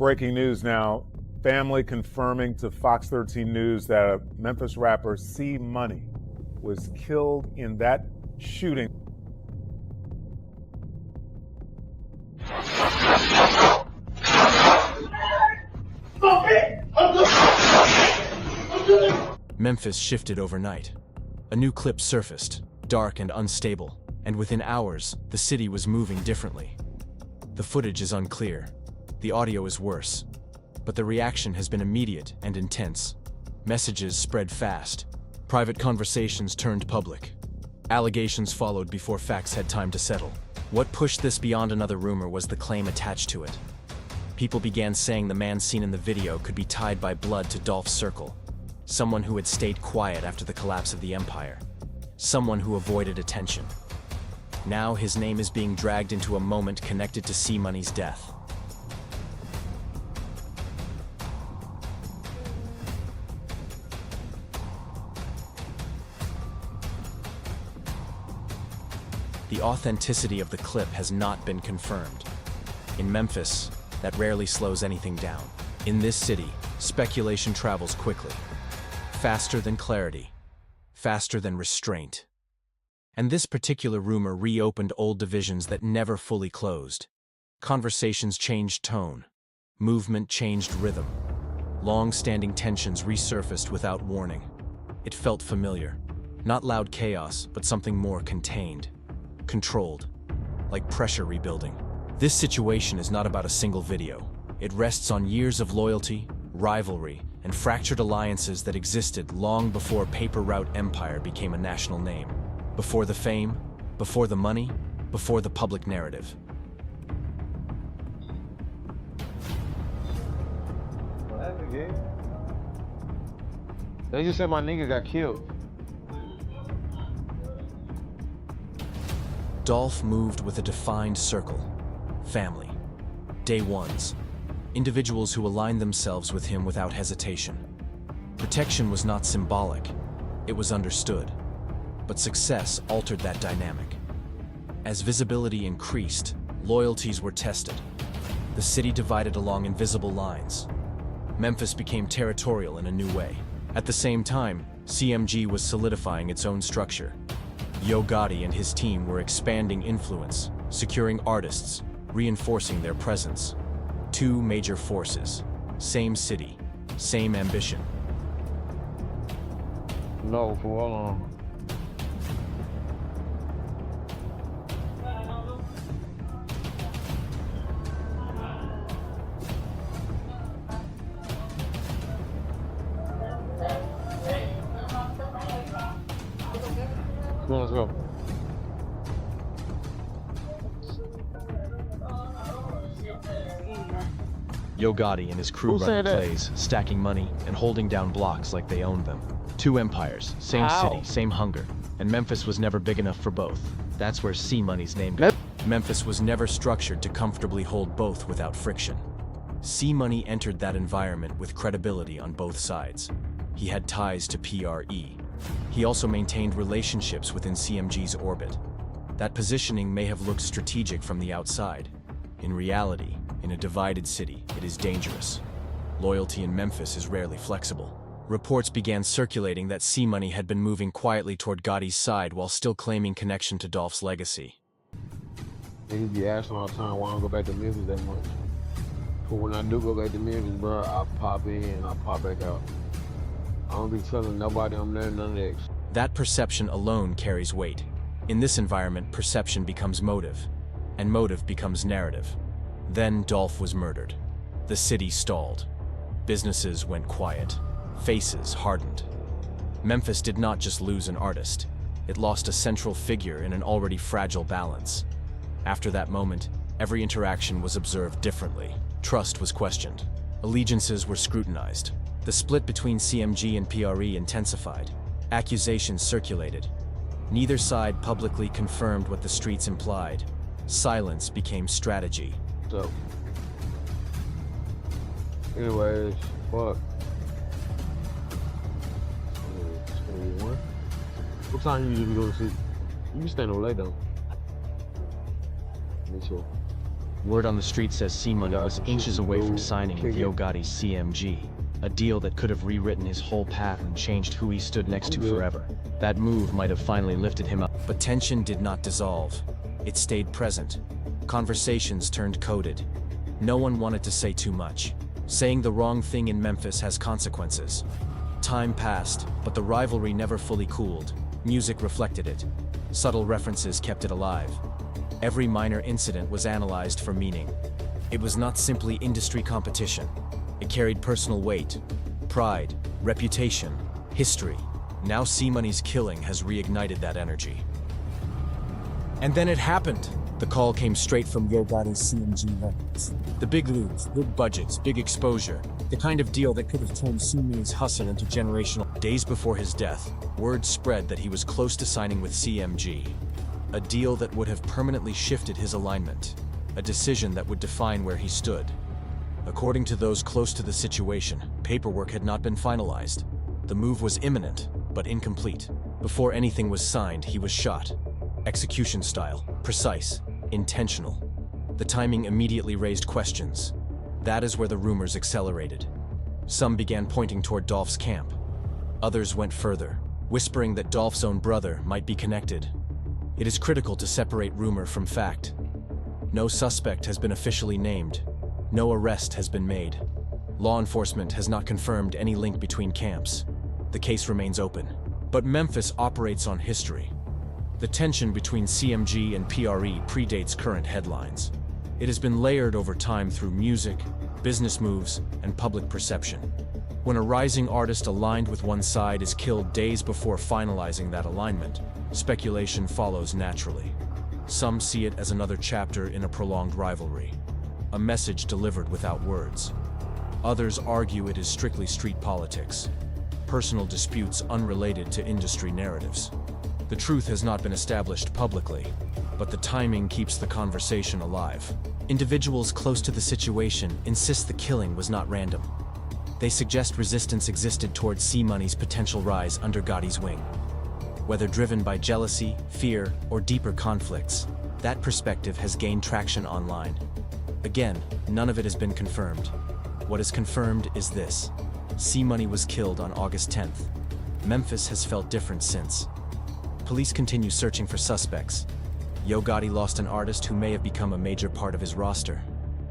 Breaking news now. Family confirming to Fox 13 News that Memphis rapper C Money was killed in that shooting. Memphis shifted overnight. A new clip surfaced, dark and unstable, and within hours, the city was moving differently. The footage is unclear. The audio is worse. But the reaction has been immediate and intense. Messages spread fast. Private conversations turned public. Allegations followed before facts had time to settle. What pushed this beyond another rumor was the claim attached to it. People began saying the man seen in the video could be tied by blood to Dolph's circle. Someone who had stayed quiet after the collapse of the empire. Someone who avoided attention. Now his name is being dragged into a moment connected to C Money's death. The authenticity of the clip has not been confirmed. In Memphis, that rarely slows anything down. In this city, speculation travels quickly. Faster than clarity. Faster than restraint. And this particular rumor reopened old divisions that never fully closed. Conversations changed tone. Movement changed rhythm. Long-standing tensions resurfaced without warning. It felt familiar. Not loud chaos, but something more contained. Controlled, like pressure rebuilding. This situation is not about a single video. It rests on years of loyalty, rivalry, and fractured alliances that existed long before Paper Route Empire became a national name. Before the fame, before the money, before the public narrative. What happened, Gabe? They just said my nigga got killed. Dolph moved with a defined circle. Family. Day ones. Individuals who aligned themselves with him without hesitation. Protection was not symbolic. It was understood. But success altered that dynamic. As visibility increased, loyalties were tested. The city divided along invisible lines. Memphis became territorial in a new way. At the same time, CMG was solidifying its own structure. Gotti and his team were expanding influence, securing artists, reinforcing their presence. Two major forces, same city, same ambition. No, for how long? Come on, let's go. Gotti and his crew run plays, stacking money and holding down blocks like they owned them. Two empires, same city, same hunger. And Memphis was never big enough for both. That's where C Money's name got. Memphis was never structured to comfortably hold both without friction. C Money entered that environment with credibility on both sides. He had ties to PRE. He also maintained relationships within CMG's orbit. That positioning may have looked strategic from the outside. In reality, in a divided city, it is dangerous. Loyalty in Memphis is rarely flexible. Reports began circulating that C Money had been moving quietly toward Gotti's side while still claiming connection to Dolph's legacy. Niggas be asking all the time why I don't go back to Memphis that much. But when I do go back to Memphis, bro, I pop in and I pop back out. I don't be telling nobody I'm there, none of that. That perception alone carries weight. In this environment, perception becomes motive, and motive becomes narrative. Then Dolph was murdered. The city stalled. Businesses went quiet. Faces hardened. Memphis did not just lose an artist. It lost a central figure in an already fragile balance. After that moment, every interaction was observed differently. Trust was questioned. Allegiances were scrutinized. The split between CMG and PRE intensified. Accusations circulated. Neither side publicly confirmed what the streets implied. Silence became strategy. So, anyways, fuck. 21. What time you usually go to sleep? You can stay no late though. Me sure. Word on the street says C-Money Yeah, was shoot inches the away from dude, signing with kick it. Gotti's CMG, a deal that could have rewritten his whole path and changed who he stood next to I'm good. forever. That move might have finally lifted him up. But tension did not dissolve. It stayed present. Conversations turned coded. No one wanted to say too much. Saying the wrong thing in Memphis has consequences. Time passed, but the rivalry never fully cooled. Music reflected it. Subtle references kept it alive. Every minor incident was analyzed for meaning. It was not simply industry competition. It carried personal weight, pride, reputation, history. Now C-Money's killing has reignited that energy. And then it happened. The call came straight from Gotti's CMG records. The big leagues, big budgets, big exposure. The kind of deal that could have turned C-Money's hustle into generational. Days before his death, word spread that he was close to signing with CMG. A deal that would have permanently shifted his alignment. A decision that would define where he stood. According to those close to the situation, paperwork had not been finalized. The move was imminent, but incomplete. Before anything was signed, he was shot. Execution style, precise, intentional. The timing immediately raised questions. That is where the rumors accelerated. Some began pointing toward Dolph's camp. Others went further, whispering that Dolph's own brother might be connected. It is critical to separate rumor from fact. No suspect has been officially named. No arrest has been made. Law enforcement has not confirmed any link between camps. The case remains open. But Memphis operates on history. The tension between CMG and PRE predates current headlines. It has been layered over time through music, business moves, and public perception. When a rising artist aligned with one side is killed days before finalizing that alignment, speculation follows naturally. Some see it as another chapter in a prolonged rivalry, a message delivered without words. Others argue it is strictly street politics, personal disputes unrelated to industry narratives. The truth has not been established publicly, but the timing keeps the conversation alive. Individuals close to the situation insist the killing was not random. They suggest resistance existed towards C-Money's potential rise under Gotti's wing. Whether driven by jealousy, fear, or deeper conflicts, that perspective has gained traction online. Again, none of it has been confirmed. What is confirmed is this: C-Money was killed on August 10th. Memphis has felt different since. Police continue searching for suspects. Gotti lost an artist who may have become a major part of his roster.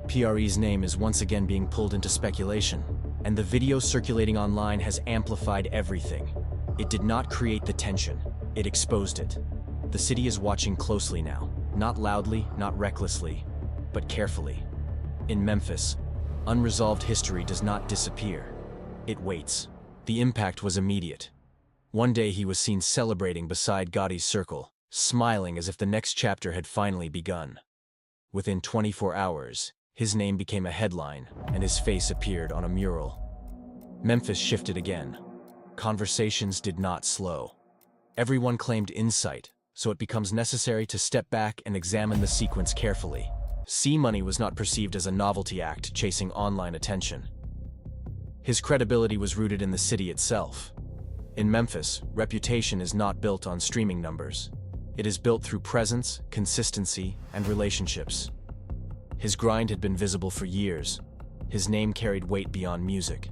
PRE's name is once again being pulled into speculation, and the video circulating online has amplified everything. It did not create the tension, it exposed it. The city is watching closely now, not loudly, not recklessly, but carefully. In Memphis, unresolved history does not disappear. It waits. The impact was immediate. One day he was seen celebrating beside Gotti's circle, smiling as if the next chapter had finally begun. Within 24 hours, his name became a headline, and his face appeared on a mural. Memphis shifted again. Conversations did not slow. Everyone claimed insight, so it becomes necessary to step back and examine the sequence carefully. C-Money was not perceived as a novelty act chasing online attention. His credibility was rooted in the city itself. In Memphis, reputation is not built on streaming numbers. It is built through presence, consistency, and relationships. His grind had been visible for years. His name carried weight beyond music.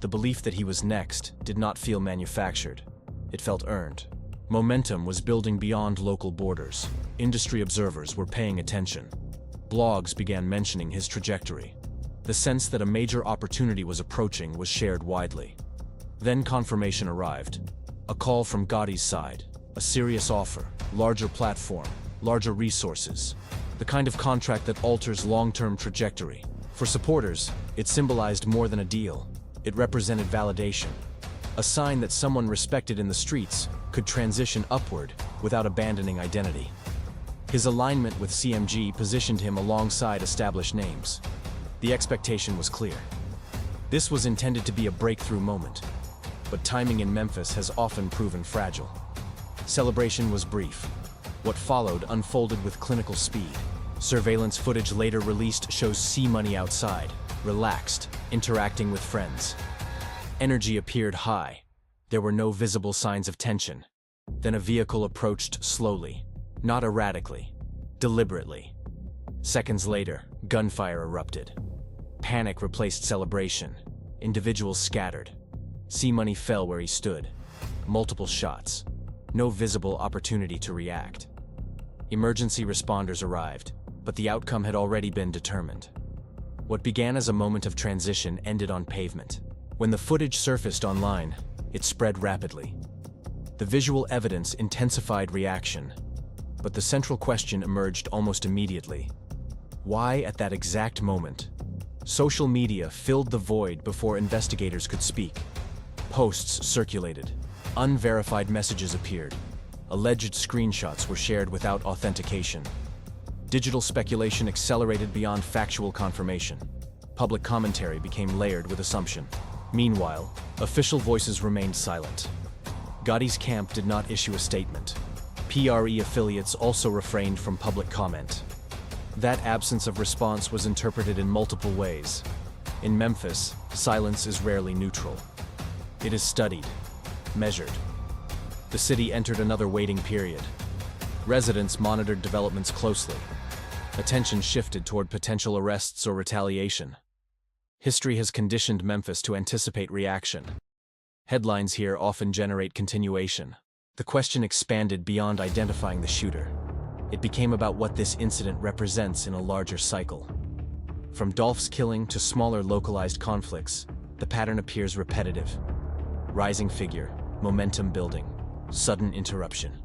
The belief that he was next did not feel manufactured. It felt earned. Momentum was building beyond local borders. Industry observers were paying attention. Blogs began mentioning his trajectory. The sense that a major opportunity was approaching was shared widely. Then confirmation arrived. A call from Gotti's side. A serious offer, larger platform, larger resources. The kind of contract that alters long-term trajectory. For supporters, it symbolized more than a deal. It represented validation. A sign that someone respected in the streets could transition upward without abandoning identity. His alignment with CMG positioned him alongside established names. The expectation was clear. This was intended to be a breakthrough moment, but timing in Memphis has often proven fragile. Celebration was brief. What followed unfolded with clinical speed. Surveillance footage later released shows C-Money outside, relaxed, interacting with friends. Energy appeared high. There were no visible signs of tension. Then a vehicle approached slowly, not erratically, deliberately. Seconds later, gunfire erupted. Panic replaced celebration. Individuals scattered. C-Money fell where he stood. Multiple shots. No visible opportunity to react. Emergency responders arrived, but the outcome had already been determined. What began as a moment of transition ended on pavement. When the footage surfaced online, it spread rapidly. The visual evidence intensified reaction, but the central question emerged almost immediately. Why at that exact moment? Social media filled the void before investigators could speak. Posts circulated. Unverified messages appeared. Alleged screenshots were shared without authentication. Digital speculation accelerated beyond factual confirmation. Public commentary became layered with assumption. Meanwhile, official voices remained silent. Gotti's camp did not issue a statement. PRE affiliates also refrained from public comment. That absence of response was interpreted in multiple ways. In Memphis, silence is rarely neutral. It is studied, measured. The city entered another waiting period. Residents monitored developments closely. Attention shifted toward potential arrests or retaliation. History has conditioned Memphis to anticipate reaction. Headlines here often generate continuation. The question expanded beyond identifying the shooter. It became about what this incident represents in a larger cycle. From Dolph's killing to smaller localized conflicts, the pattern appears repetitive. Rising figure, momentum building, sudden interruption.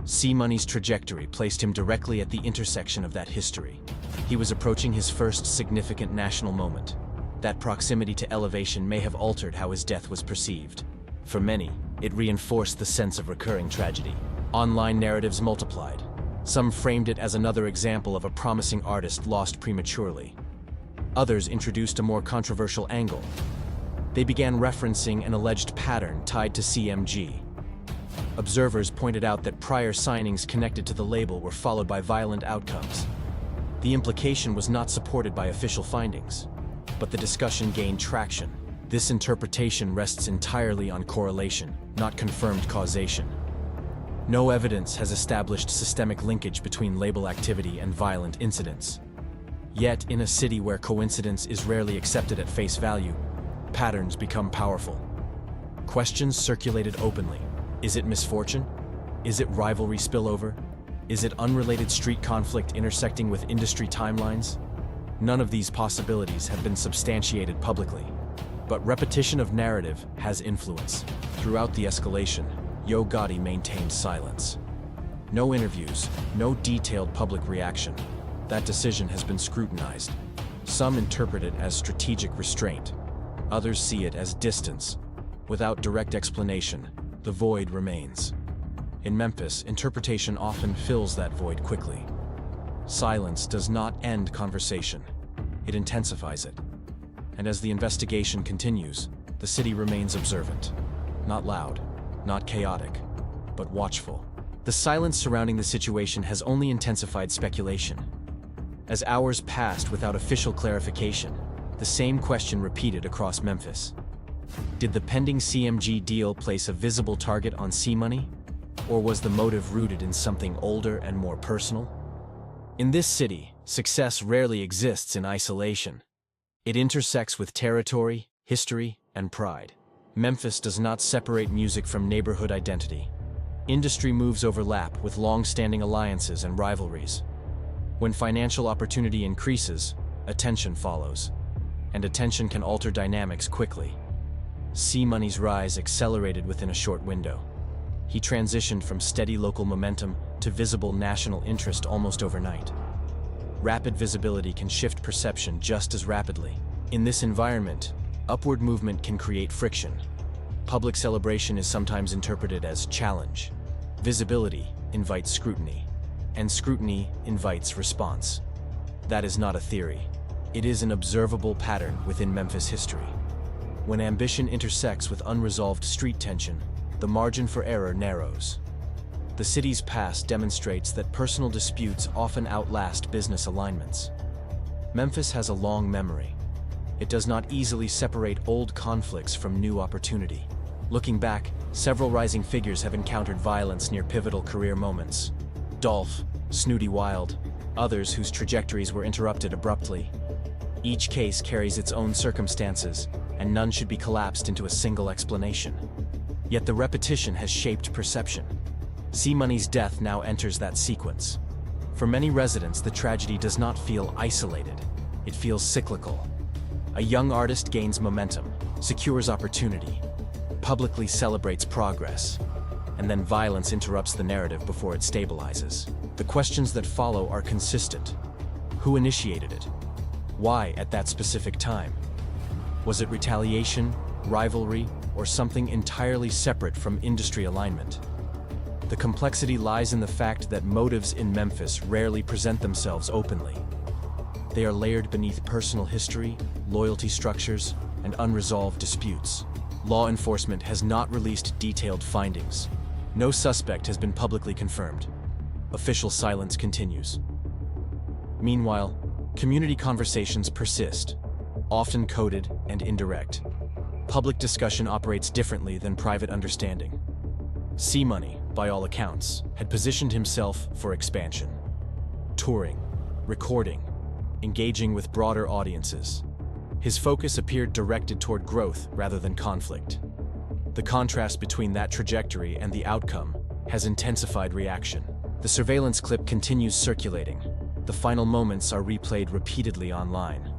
C-Money's trajectory placed him directly at the intersection of that history. He was approaching his first significant national moment. That proximity to elevation may have altered how his death was perceived. For many, it reinforced the sense of recurring tragedy. Online narratives multiplied. Some framed it as another example of a promising artist lost prematurely. Others introduced a more controversial angle. They began referencing an alleged pattern tied to CMG. Observers pointed out that prior signings connected to the label were followed by violent outcomes. The implication was not supported by official findings, but the discussion gained traction. This interpretation rests entirely on correlation, not confirmed causation. No evidence has established systemic linkage between label activity and violent incidents. Yet, in a city where coincidence is rarely accepted at face value, patterns become powerful. Questions circulated openly. Is it misfortune? Is it rivalry spillover? Is it unrelated street conflict intersecting with industry timelines? None of these possibilities have been substantiated publicly. But repetition of narrative has influence. Throughout the escalation, Yo Gotti maintained silence. No interviews, no detailed public reaction. That decision has been scrutinized. Some interpret it as strategic restraint. Others see it as distance. Without direct explanation, the void remains. In Memphis, interpretation often fills that void quickly. Silence does not end conversation. It intensifies it. And as the investigation continues, the city remains observant. Not loud, not chaotic, but watchful. The silence surrounding the situation has only intensified speculation. As hours passed without official clarification, the same question repeated across Memphis. Did the pending CMG deal place a visible target on C-Money? Or was the motive rooted in something older and more personal? In this city, success rarely exists in isolation. It intersects with territory, history, and pride. Memphis does not separate music from neighborhood identity. Industry moves overlap with long-standing alliances and rivalries. When financial opportunity increases, attention follows. And attention can alter dynamics quickly. C-Money's rise accelerated within a short window. He transitioned from steady local momentum to visible national interest almost overnight. Rapid visibility can shift perception just as rapidly. In this environment, upward movement can create friction. Public celebration is sometimes interpreted as challenge. Visibility invites scrutiny, and scrutiny invites response. That is not a theory. It is an observable pattern within Memphis history. When ambition intersects with unresolved street tension, the margin for error narrows. The city's past demonstrates that personal disputes often outlast business alignments. Memphis has a long memory. It does not easily separate old conflicts from new opportunity. Looking back, several rising figures have encountered violence near pivotal career moments. Dolph, Snooty Wild, others whose trajectories were interrupted abruptly. Each case carries its own circumstances, and none should be collapsed into a single explanation. Yet the repetition has shaped perception. C-Money's death now enters that sequence. For many residents, the tragedy does not feel isolated. It feels cyclical. A young artist gains momentum, secures opportunity, publicly celebrates progress, and then violence interrupts the narrative before it stabilizes. The questions that follow are consistent. Who initiated it? Why at that specific time? Was it retaliation, rivalry, or something entirely separate from industry alignment? The complexity lies in the fact that motives in Memphis rarely present themselves openly. They are layered beneath personal history, loyalty structures, and unresolved disputes. Law enforcement has not released detailed findings. No suspect has been publicly confirmed. Official silence continues. Meanwhile, community conversations persist, often coded and indirect. Public discussion operates differently than private understanding. C-Money, by all accounts, had positioned himself for expansion. Touring, recording, engaging with broader audiences. His focus appeared directed toward growth rather than conflict. The contrast between that trajectory and the outcome has intensified reaction. The surveillance clip continues circulating. The final moments are replayed repeatedly online.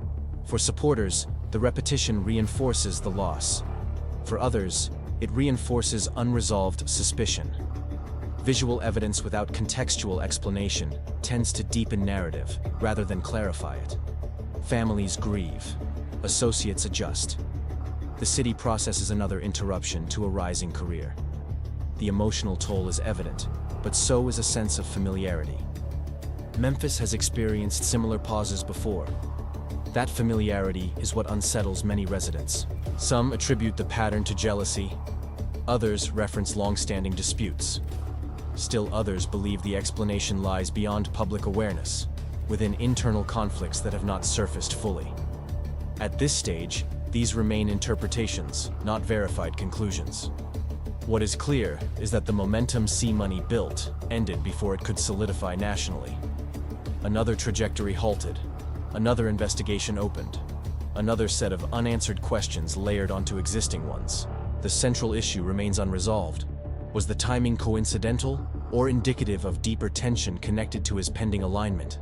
For supporters, the repetition reinforces the loss. For others, it reinforces unresolved suspicion. Visual evidence without contextual explanation tends to deepen narrative rather than clarify it. Families grieve. Associates adjust. The city processes another interruption to a rising career. The emotional toll is evident, but so is a sense of familiarity. Memphis has experienced similar pauses before. That familiarity is what unsettles many residents. Some attribute the pattern to jealousy. Others reference long-standing disputes. Still others believe the explanation lies beyond public awareness, within internal conflicts that have not surfaced fully. At this stage, these remain interpretations, not verified conclusions. What is clear is that the momentum C-Money built ended before it could solidify nationally. Another trajectory halted. Another investigation opened. Another set of unanswered questions layered onto existing ones. The central issue remains unresolved. Was the timing coincidental or indicative of deeper tension connected to his pending alignment?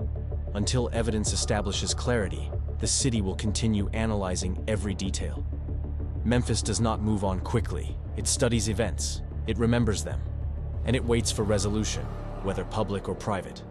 Until evidence establishes clarity, the city will continue analyzing every detail. Memphis does not move on quickly. It studies events, it remembers them, and it waits for resolution, whether public or private.